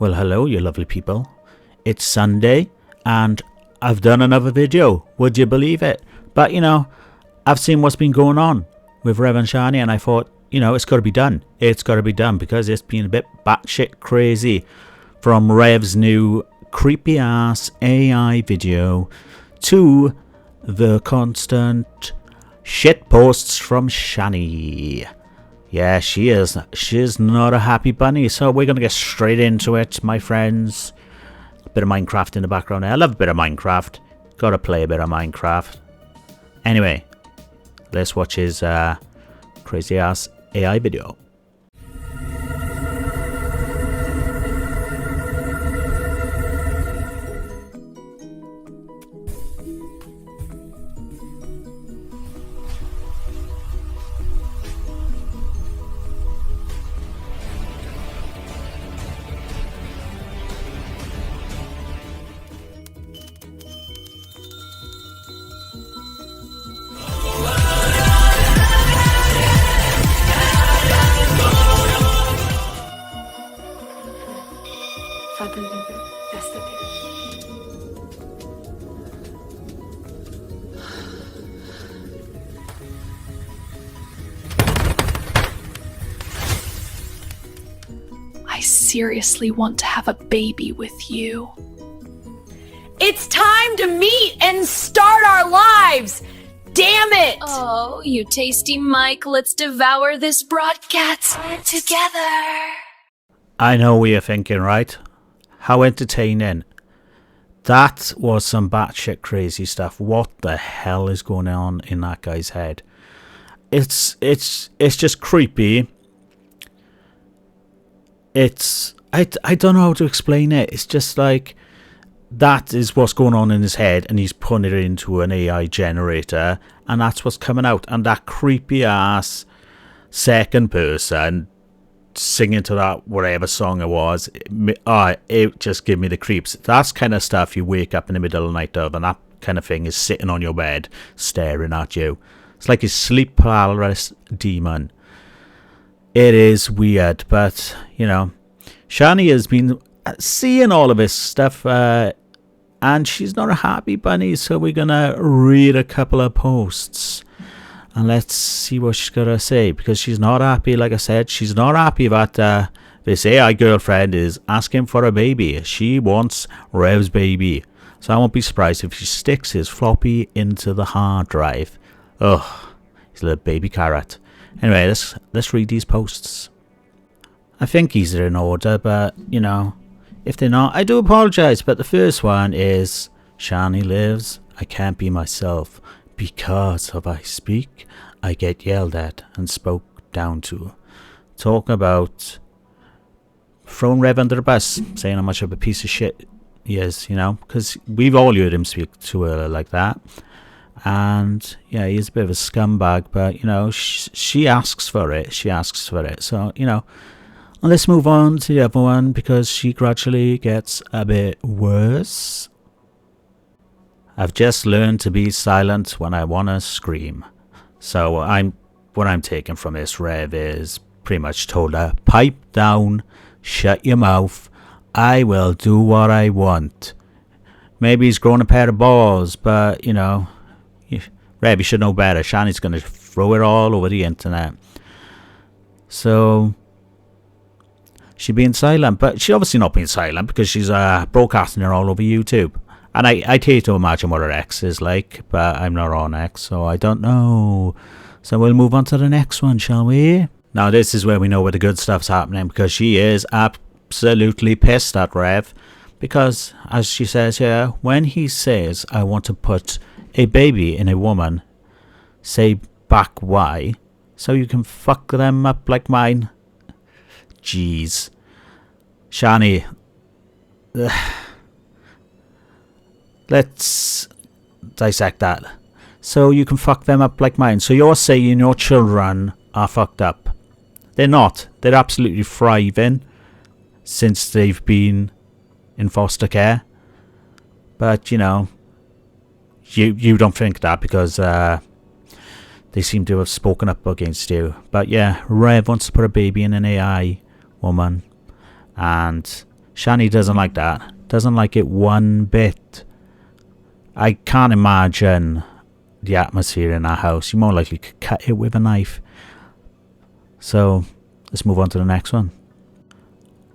Well, hello, you lovely people. It's Sunday, and I've done another video. Would you believe it? But, I've seen what's been going on with Rev and Shanny, and I thought, it's got to be done. It's got to be done because it's been a bit batshit crazy. From Rev's new creepy-ass AI video to the constant shit posts from Shanny. Yeah, she is. She's not a happy bunny. So we're going to get straight into it, my friends. A bit of Minecraft in the background. I love a bit of Minecraft. Got to play a bit of Minecraft. Anyway, let's watch his crazy-ass AI video. I seriously want to have a baby with you. It's time to meet and start our lives! Damn it! Oh, you tasty Mike, let's devour this broadcast together. I know what you're thinking, right? How entertaining. That was some batshit crazy stuff. What the hell is going on in that guy's head? It's just creepy. I don't know how to explain it. It's just like that is what's going on in his head, and he's putting it into an AI generator, and that's what's coming out. And that creepy ass second person singing to that whatever song it was, it just gave me the creeps. That's kind of stuff you wake up in the middle of the night of, and that kind of thing is sitting on your bed staring at you. It's like his sleep paralysis demon. It is weird, but Shanny has been seeing all of this stuff, and she's not a happy bunny, so we're gonna read a couple of posts and let's see what she's gonna say, because she's not happy. Like I said, she's not happy that this AI girlfriend is asking for a baby. She wants Rev's baby, so I won't be surprised if she sticks his floppy into the hard drive. Ugh, he's a little baby carrot. Anyway, let's read these posts. I think these are in order, but if they're not, I do apologise. But the first one is Shanny lives. I can't be myself because if I speak, I get yelled at and spoke down to. Talking about throwing Rev under the bus, saying how much of a piece of shit he is, because we've all heard him speak to her like that. And yeah, he's a bit of a scumbag, but she asks for it. So let's move on to the other one, because she gradually gets a bit worse. I've just learned to be silent when I want to scream. So what I'm taking from this, Rev is pretty much told her, pipe down, shut your mouth, I will do what I want. Maybe he's grown a pair of balls, but Rev, you should know better. Shanny's going to throw it all over the internet. So she's being silent, but she's obviously not being silent because she's broadcasting it all over YouTube. And I'd hate to imagine what her ex is like, but I'm not on X, so I don't know. So we'll move on to the next one, shall we? Now this is where we know where the good stuff's happening, because she is absolutely pissed at Rev. Because, as she says here, when he says, I want to put a baby in a woman, say back why, so you can fuck them up like mine. Jeez. Shanny. Let's dissect that. So you can fuck them up like mine. So you're saying your children are fucked up. They're not. They're absolutely thriving since they've been in foster care. But, you don't think that because they seem to have spoken up against you. But yeah, Rev wants to put a baby in an AI woman. And Shanny doesn't like that. Doesn't like it one bit. I can't imagine the atmosphere in that house. You more likely could cut it with a knife. So, let's move on to the next one.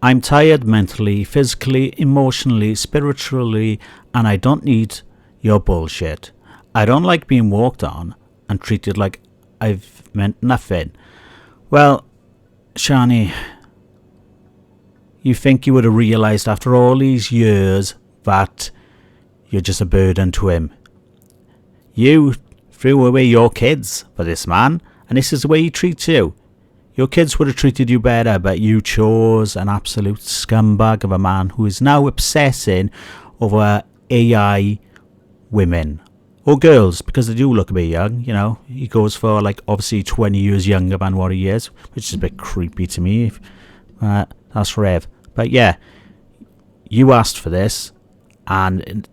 I'm tired mentally, physically, emotionally, spiritually, and I don't need your bullshit. I don't like being walked on and treated like I've meant nothing. Well, Shani, you think you would have realised after all these years that you're just a burden to him. You threw away your kids for this man, and this is the way he treats you. Your kids would have treated you better, but you chose an absolute scumbag of a man who is now obsessing over AI women. Or girls, because they do look a bit young, you know. He goes for, like, obviously 20 years younger than what he is, which is a bit creepy to me. That's Rev. But yeah, you asked for this, and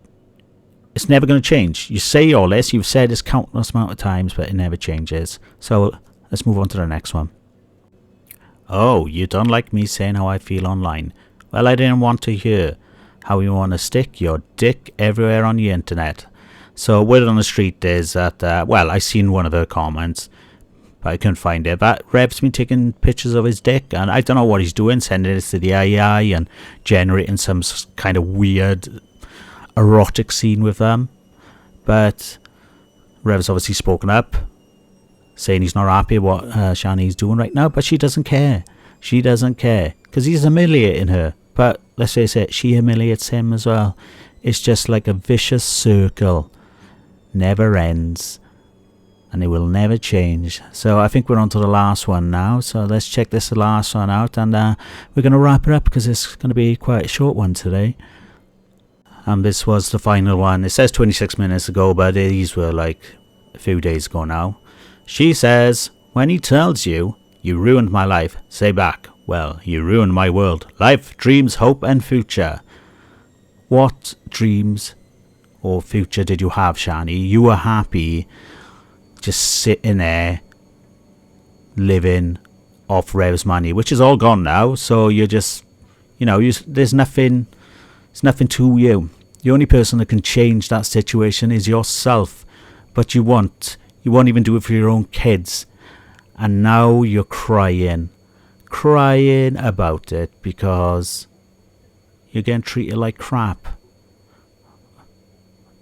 it's never going to change. You say all this, you've said this countless amount of times, but it never changes. So, let's move on to the next one. Oh, you don't like me saying how I feel online. Well, I didn't want to hear how you want to stick your dick everywhere on the internet. So, word on the street is that, well, I seen one of her comments, but I couldn't find it. But Rev's been taking pictures of his dick, and I don't know what he's doing, sending it to the AI and generating some kind of weird erotic scene with them. But Rev's obviously spoken up, saying he's not happy what Shanny's doing right now, but she doesn't care. She doesn't care, because he's humiliating her. But let's face it, she humiliates him as well. It's just like a vicious circle. Never ends. And it will never change. So I think we're on to the last one now. So let's check this last one out. And we're going to wrap it up, because it's going to be quite a short one today. And this was the final one. It says 26 minutes ago, but these were like a few days ago now. She says, when he tells you, you ruined my life, say back, well, you ruined my world. Life, dreams, hope and future. What dreams or future did you have, Shani? You were happy just sitting there living off Rev's money, which is all gone now. So you're just, you know, there's nothing to you. The only person that can change that situation is yourself. But you won't even do it for your own kids. And now you're crying about it because you're getting treated like crap.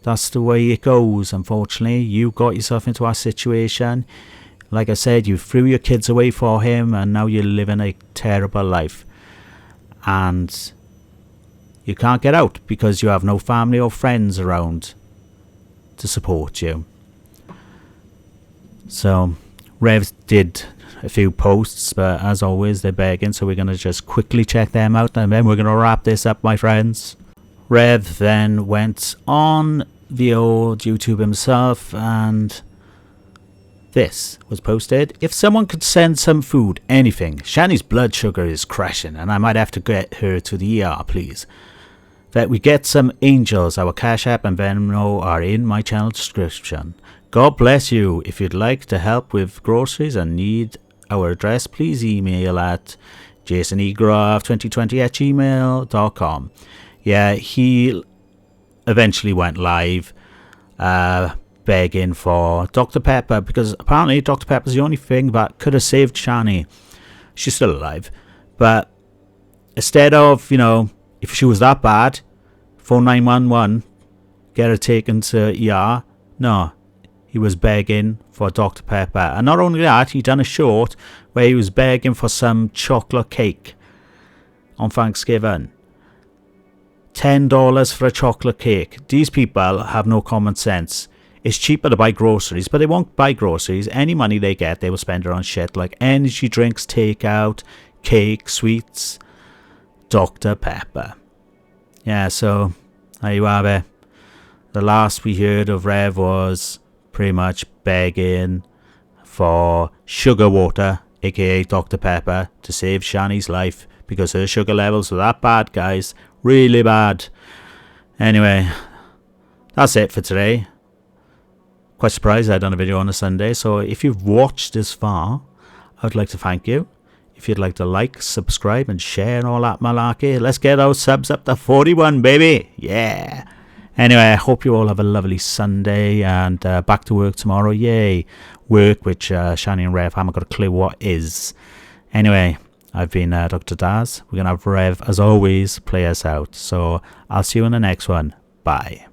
That's the way it goes, unfortunately. You got yourself into our situation. Like I said, you threw your kids away for him, and now you're living a terrible life. And you can't get out because you have no family or friends around to support you. So, Rev did a few posts, but as always, they're begging, so we're going to just quickly check them out, and then we're going to wrap this up, my friends. Rev then went on the old YouTube himself, and this was posted. If someone could send some food, anything. Shanny's blood sugar is crashing, and I might have to get her to the ER, please. That we get some angels. Our Cash App and Venmo are in my channel description. God bless you. If you'd like to help with groceries and need our address, please email at jasonegraph2020@gmail.com. Yeah, he eventually went live begging for Dr. Pepper, because apparently Dr. Pepper's the only thing that could have saved Shanny. She's still alive. But instead of, you know, if she was that bad, phone 911, get her taken to ER. No, he was begging for Dr. Pepper. And not only that, he done a short where he was begging for some chocolate cake on Thanksgiving. $10 for a chocolate cake. These people have no common sense. It's cheaper to buy groceries, but they won't buy groceries. Any money they get, they will spend it on shit like energy drinks, takeout, cake, sweets, Dr. Pepper. Yeah, so there you have it. The last we heard of Rev was pretty much begging for sugar water, aka Dr. Pepper, to save Shanny's life because her sugar levels were that bad, guys. Really bad. Anyway, that's it for today. Quite surprised I'd done a video on a Sunday, so if you've watched this far, I would like to thank you. if you'd like to like, subscribe, and share and all that malarkey. Let's get our subs up to 41, baby. Yeah. Anyway, I hope you all have a lovely Sunday, and back to work tomorrow. Yay. Work, which Shanny and Rev haven't got a clue what is. Anyway, I've been Dr. Daz. We're going to have Rev, as always, play us out. So I'll see you in the next one. Bye.